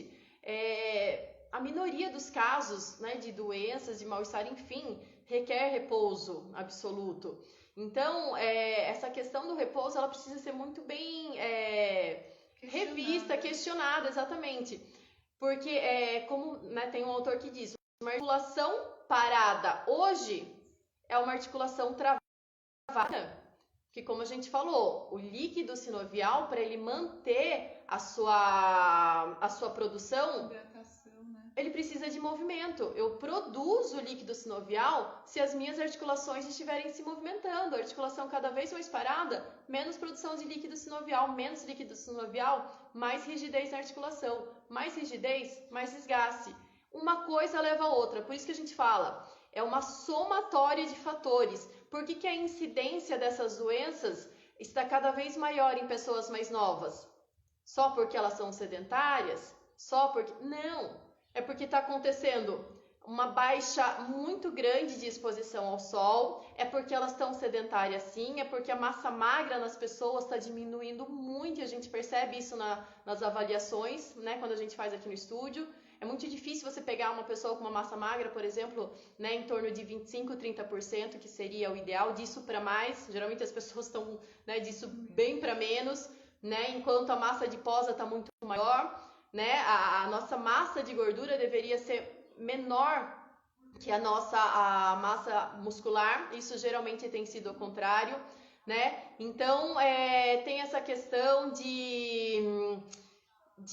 a minoria dos casos, né, de doenças, de mal-estar, enfim, requer repouso absoluto. Então, essa questão do repouso, ela precisa ser muito bem revista, questionada, exatamente. Porque, como, né, tem um autor que diz, uma articulação parada hoje é uma articulação travada Porque como a gente falou, o líquido sinovial, para ele manter a sua produção, Hidratação, né? ele precisa de movimento. Eu produzo líquido sinovial se as minhas articulações estiverem se movimentando. A articulação cada vez mais parada, menos produção de líquido sinovial, menos líquido sinovial, mais rigidez na articulação. Mais rigidez, mais desgaste. Uma coisa leva a outra. Por isso que a gente fala, é uma somatória de fatores. Por que a incidência dessas doenças está cada vez maior em pessoas mais novas? Só porque elas são sedentárias? Só porque... Não! É porque está acontecendo uma baixa muito grande de exposição ao sol, é porque elas estão sedentárias sim, é porque a massa magra nas pessoas está diminuindo muito, e a gente percebe isso nas avaliações, né, quando a gente faz aqui no estúdio. É muito difícil você pegar uma pessoa com uma massa magra, por exemplo, né, em torno de 25%, 30%, que seria o ideal, disso para mais. Geralmente as pessoas estão, né, disso bem para menos, né, enquanto a massa adiposa está muito maior. Né? A nossa massa de gordura deveria ser menor que a massa muscular. Isso geralmente tem sido o contrário, né? Então, tem essa questão de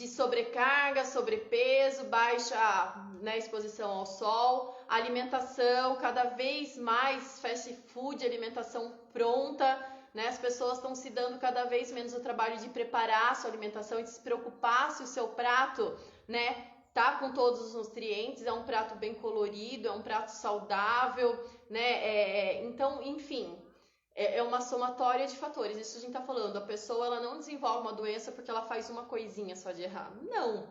sobrecarga, sobrepeso, baixa, né, exposição ao sol, alimentação, cada vez mais fast food, alimentação pronta, né? As pessoas estão se dando cada vez menos o trabalho de preparar a sua alimentação e de se preocupar se o seu prato, né, tá com todos os nutrientes, é um prato bem colorido, é um prato saudável, né? Então, enfim, é uma somatória de fatores. Isso a gente tá falando. A pessoa, ela não desenvolve uma doença porque ela faz uma coisinha só de errado. Não.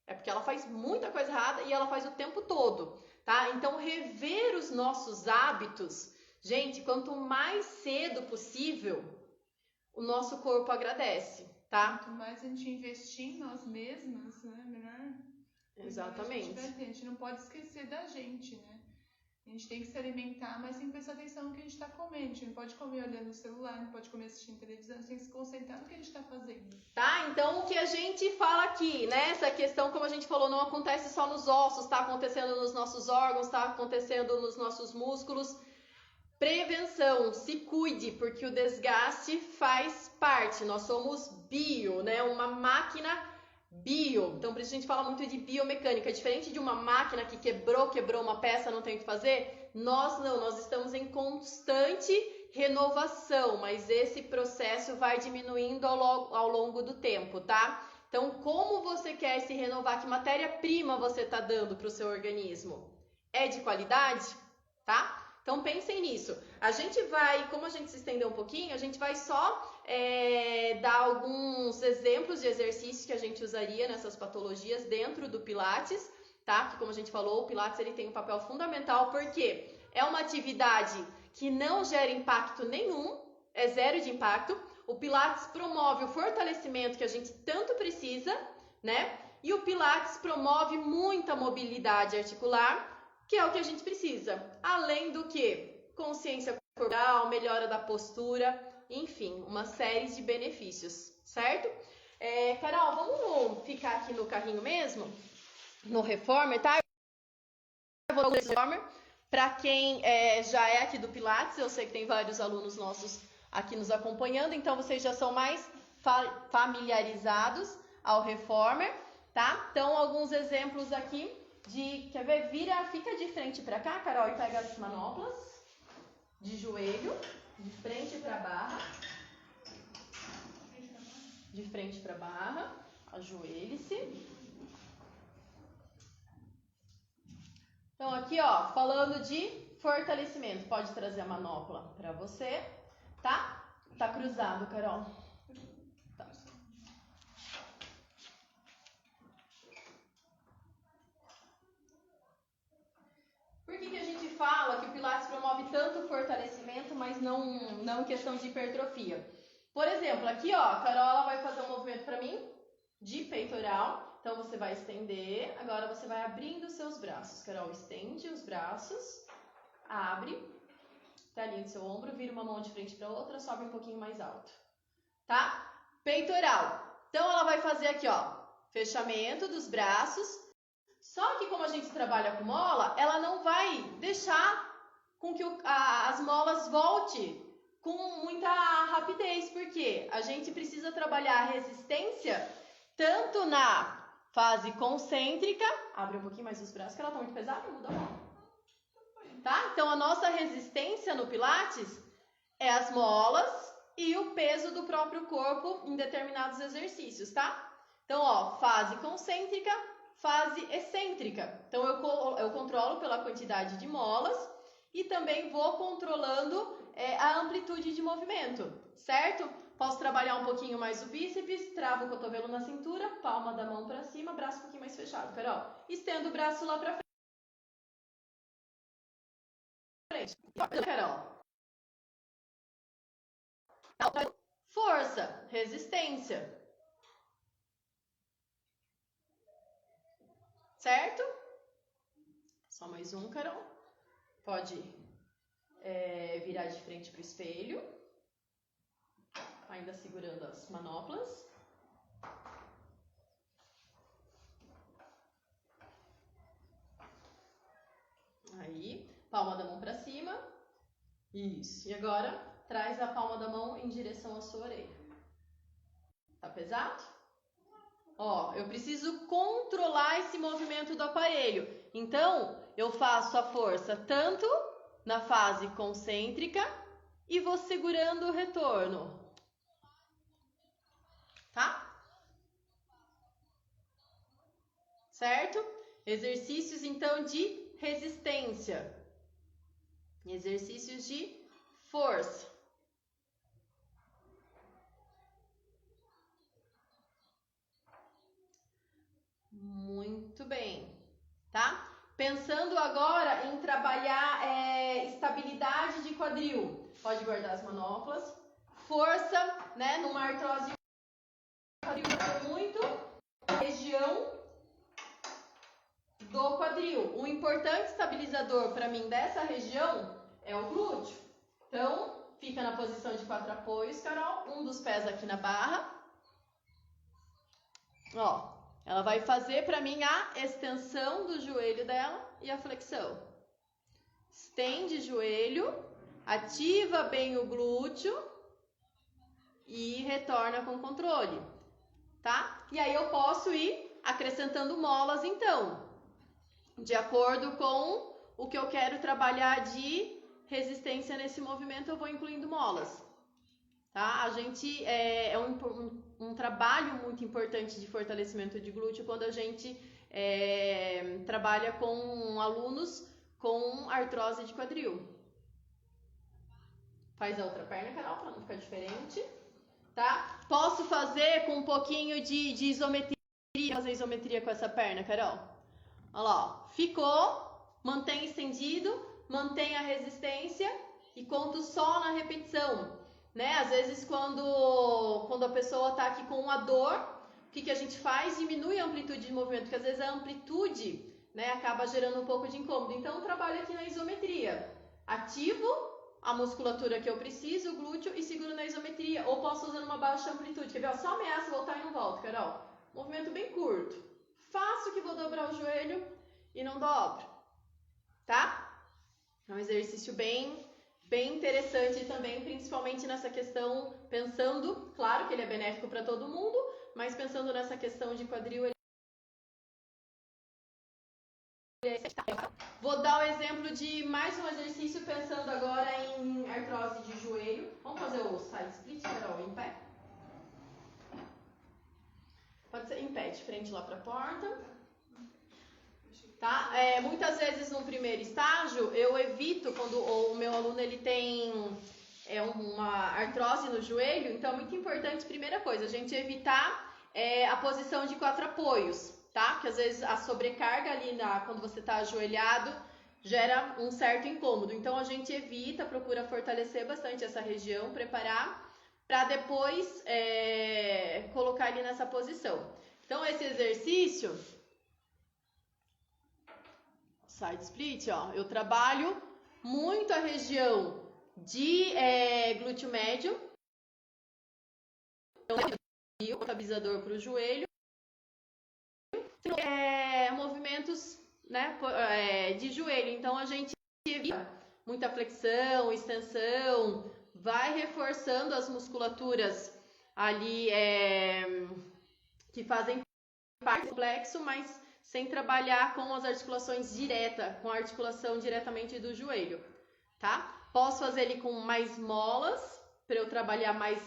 É porque ela faz muita coisa errada e ela faz o tempo todo, tá? Então, rever os nossos hábitos, gente, quanto mais cedo possível, o nosso corpo agradece, tá? Quanto mais a gente investir em nós mesmas, né, melhor. Exatamente. A gente não pode esquecer da gente, né? A gente tem que se alimentar, mas tem que prestar atenção no que a gente está comendo. A gente não pode comer olhando o celular, não pode comer assistindo televisão, a gente tem que se concentrar no que a gente está fazendo. Tá? Então, o que a gente fala aqui, né? Essa questão, como a gente falou, não acontece só nos ossos, tá acontecendo nos nossos órgãos, tá acontecendo nos nossos músculos. Prevenção, se cuide, porque o desgaste faz parte. Nós somos bio, né? Uma máquina bio. Então, por isso a gente fala muito de biomecânica. Diferente de uma máquina que quebrou uma peça, não tem o que fazer, nós não, nós estamos em constante renovação, mas esse processo vai diminuindo ao longo do tempo, tá? Então, como você quer se renovar? Que matéria-prima você está dando para o seu organismo? É de qualidade? Tá? Então, pensem nisso. A gente vai, como a gente se estendeu um pouquinho, a gente vai só dar alguns exemplos de exercícios que a gente usaria nessas patologias dentro do Pilates, tá? Que, como a gente falou, o Pilates ele tem um papel fundamental, porque é uma atividade que não gera impacto nenhum, é zero de impacto. O Pilates promove o fortalecimento que a gente tanto precisa, né? E o Pilates promove muita mobilidade articular, que é o que a gente precisa. Além do que? Consciência corporal, melhora da postura, enfim, uma série de benefícios, certo? Carol, vamos ficar aqui no carrinho mesmo? No Reformer, tá? Eu vou no Reformer. Para quem já é aqui do Pilates, eu sei que tem vários alunos nossos aqui nos acompanhando, então vocês já são mais familiarizados ao Reformer, tá? Então, alguns exemplos aqui quer ver? Fica de frente para cá, Carol, e pega as manoplas de joelho, de frente para barra, de frente para barra, ajoelhe-se. Então, aqui, ó, falando de fortalecimento, pode trazer a manopla para você, tá? Tá cruzado, Carol. Tá. Por que a gente fala que o Pilates promove tanto fortalecimento, mas não em questão de hipertrofia? Por exemplo, aqui, ó, a Carol ela vai fazer um movimento para mim de peitoral. Então, você vai estender, agora você vai abrindo os seus braços. Carol, estende os braços, abre, até a linha do seu ombro, vira uma mão de frente para outra, sobe um pouquinho mais alto, tá? Peitoral. Então, ela vai fazer aqui, ó, fechamento dos braços. Só que como a gente trabalha com mola, ela não vai deixar com que as molas voltem com muita rapidez, porque a gente precisa trabalhar a resistência tanto na fase concêntrica, abre um pouquinho mais os braços que ela tá muito pesada, muda a mão. Tá? Então a nossa resistência no Pilates é as molas e o peso do próprio corpo em determinados exercícios, tá? Então, ó, fase concêntrica, fase excêntrica. Então eu controlo pela quantidade de molas e também vou controlando a amplitude de movimento, certo? Posso trabalhar um pouquinho mais o bíceps, travo o cotovelo na cintura, palma da mão para cima, braço um pouquinho mais fechado, Carol. Estendo o braço lá para frente. Carol. Força, resistência. Certo? Só mais um, Carol. Pode virar de frente para o espelho. Ainda segurando as manoplas. Aí, palma da mão para cima. Isso. E agora, traz a palma da mão em direção à sua orelha. Tá pesado? Ó, eu preciso controlar esse movimento do aparelho. Então, eu faço a força tanto na fase concêntrica e vou segurando o retorno. Tá? Certo? Exercícios, então, de resistência. Exercícios de força. Muito bem, tá? Pensando agora em trabalhar estabilidade de quadril. Pode guardar as manoplas. Força, né? Numa artrose de quadril muito a região do quadril. Um importante estabilizador para mim dessa região é o glúteo. Então, fica na posição de 4 apoios, Carol. Um dos pés aqui na barra. Ó, ela vai fazer para mim a extensão do joelho dela e a flexão. Estende joelho, ativa bem o glúteo e retorna com controle, tá? E aí eu posso ir acrescentando molas então, de acordo com o que eu quero trabalhar de resistência nesse movimento, eu vou incluindo molas. Tá? A gente é um trabalho muito importante de fortalecimento de glúteo quando a gente trabalha com alunos com artrose de quadril. Faz a outra perna, Carol, para não ficar diferente. Tá? Posso fazer com um pouquinho de isometria, fazer isometria com essa perna, Carol. Olha lá, ó. Ficou, mantém estendido, mantém a resistência e conto só na repetição. Né? Às vezes quando a pessoa está aqui com uma dor, o que a gente faz? Diminui a amplitude de movimento, porque às vezes a amplitude, né, acaba gerando um pouco de incômodo. Então eu trabalho aqui na isometria. Ativo a musculatura que eu preciso, o glúteo, e seguro na isometria. Ou posso usar uma baixa amplitude. Quer ver? Só ameaça voltar e não volto, Carol. Movimento bem curto. Faço que vou dobrar o joelho e não dobro. Tá? É um exercício bem interessante também, principalmente nessa questão, pensando, claro que ele é benéfico para todo mundo, mas pensando nessa questão de quadril, vou dar o exemplo de mais um exercício pensando agora em artrose de joelho. Vamos fazer o side split, Carol, em pé? Pode ser em pé, de frente lá para a porta. Tá? Muitas vezes no primeiro estágio eu evito quando o meu aluno ele tem uma artrose no joelho, então é muito importante, primeira coisa, a gente evitar a posição de 4 apoios, tá? Porque às vezes a sobrecarga ali quando você está ajoelhado gera um certo incômodo, então a gente evita, procura fortalecer bastante essa região, preparar para depois colocar ele nessa posição. Então esse exercício side split, ó, eu trabalho muito a região de glúteo médio, o estabilizador para o joelho, movimentos, né, de joelho. Então a gente evita muita flexão, extensão, vai reforçando as musculaturas ali que fazem parte do complexo, mas sem trabalhar com as articulações diretas, com a articulação diretamente do joelho, tá? Posso fazer ele com mais molas, para eu trabalhar mais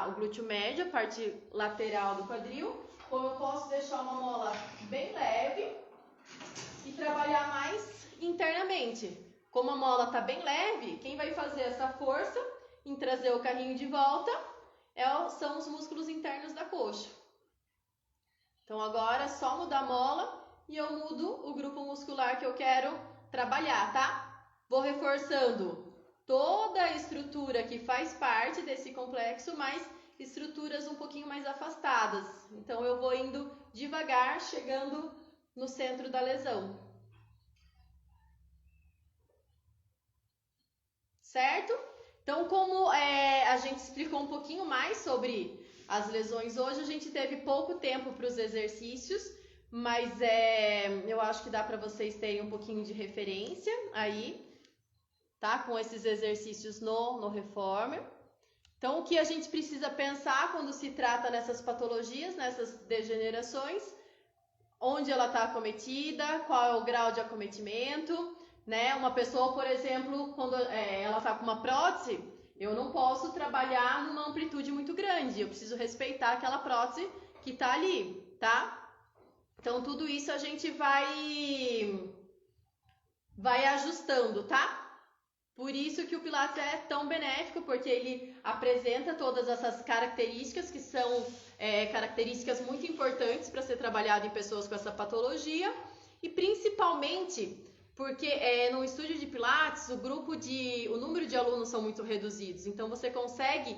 o glúteo médio, a parte lateral do quadril, ou eu posso deixar uma mola bem leve e trabalhar mais internamente. Como a mola está bem leve, quem vai fazer essa força em trazer o carrinho de volta são os músculos internos da coxa. Então agora é só mudar a mola e eu mudo o grupo muscular que eu quero trabalhar, tá? Vou reforçando toda a estrutura que faz parte desse complexo, mas estruturas um pouquinho mais afastadas. Então eu vou indo devagar, chegando no centro da lesão. Certo? Então, como a gente explicou um pouquinho mais sobre as lesões hoje, a gente teve pouco tempo para os exercícios, mas eu acho que dá para vocês terem um pouquinho de referência aí, tá? Com esses exercícios no Reformer. Então, o que a gente precisa pensar quando se trata nessas patologias, nessas degenerações, onde ela está acometida, qual é o grau de acometimento, né? Uma pessoa, por exemplo, quando ela está com uma prótese, eu não posso trabalhar numa amplitude muito grande, eu preciso respeitar aquela prótese que está ali, tá? Então, tudo isso a gente vai ajustando, tá? Por isso que o Pilates é tão benéfico, porque ele apresenta todas essas características que são características muito importantes para ser trabalhado em pessoas com essa patologia, e principalmente porque no estúdio de Pilates o número de alunos são muito reduzidos, então você consegue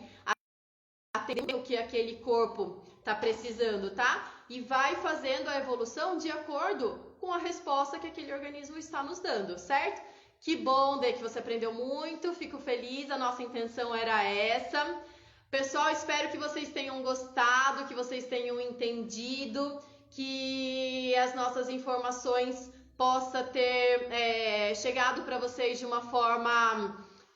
atender o que aquele corpo está precisando, tá? E vai fazendo a evolução de acordo com a resposta que aquele organismo está nos dando, certo? Que bom, Dê, que você aprendeu muito, fico feliz, a nossa intenção era essa. Pessoal, espero que vocês tenham gostado, que vocês tenham entendido, que as nossas informações possam ter chegado para vocês de uma forma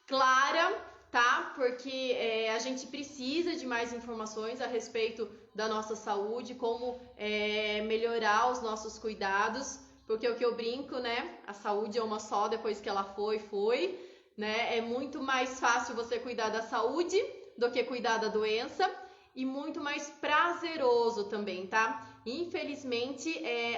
clara, tá? Porque a gente precisa de mais informações a respeito da nossa saúde, como melhorar os nossos cuidados. Porque o que eu brinco, né? A saúde é uma só, depois que ela foi, né? É muito mais fácil você cuidar da saúde do que cuidar da doença, e muito mais prazeroso também, tá? Infelizmente,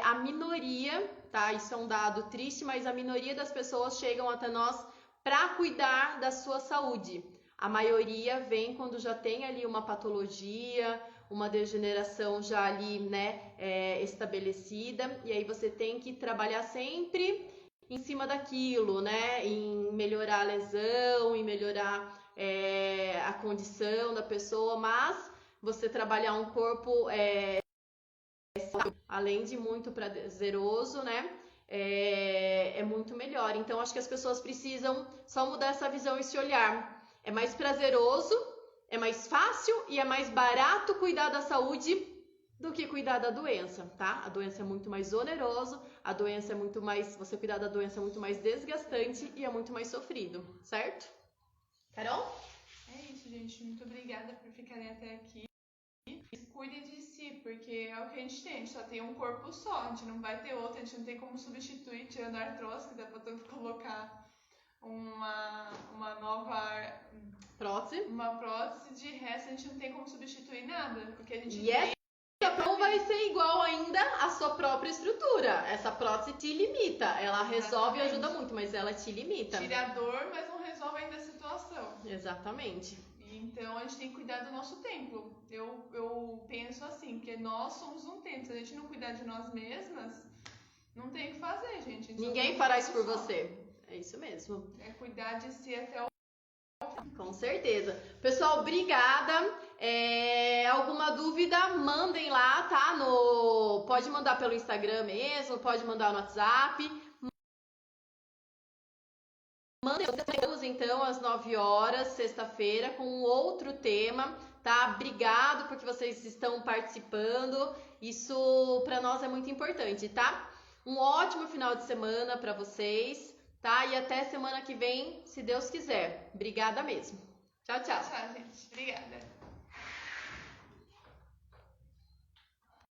a minoria, tá? Isso é um dado triste, mas a minoria das pessoas chegam até nós para cuidar da sua saúde. A maioria vem quando já tem ali uma patologia, uma degeneração já ali, né, estabelecida, e aí você tem que trabalhar sempre em cima daquilo, né, em melhorar a lesão, em melhorar a condição da pessoa, mas você trabalhar um corpo além de muito prazeroso, né, é muito melhor. Então, acho que as pessoas precisam só mudar essa visão e esse olhar. É mais prazeroso, é mais fácil e é mais barato cuidar da saúde do que cuidar da doença, tá? A doença é muito mais oneroso, a doença é muito mais... Você cuidar da doença é muito mais desgastante e é muito mais sofrido, certo? Carol? É isso, gente. Muito obrigada por ficarem até aqui. Cuidem de si, porque é o que a gente tem. A gente só tem um corpo só, a gente não vai ter outro, a gente não tem como substituir, tirando a artrose, que dá pra colocar uma nova prótese. Uma prótese, de resto a gente não tem como substituir nada, porque a gente não vai ser igual ainda à sua própria estrutura. Essa prótese te limita, ela resolve e ajuda muito, mas ela te limita. Tira a dor, mas não resolve ainda a situação. Exatamente. Então a gente tem que cuidar do nosso templo. Eu penso assim, que nós somos um templo. Se a gente não cuidar de nós mesmas, não tem o que fazer, gente. Ninguém fará isso por você. É isso mesmo. É cuidar de si até o... Com certeza. Pessoal, obrigada. Alguma dúvida, mandem lá, tá? Pode mandar pelo Instagram mesmo, pode mandar no WhatsApp. Mandem então às 9 horas, sexta-feira, com um outro tema, tá? Obrigado porque vocês estão participando. Isso para nós é muito importante, tá? Um ótimo final de semana para vocês. Tá? E até semana que vem, se Deus quiser. Obrigada mesmo. Tchau, tchau. Tchau, gente. Obrigada.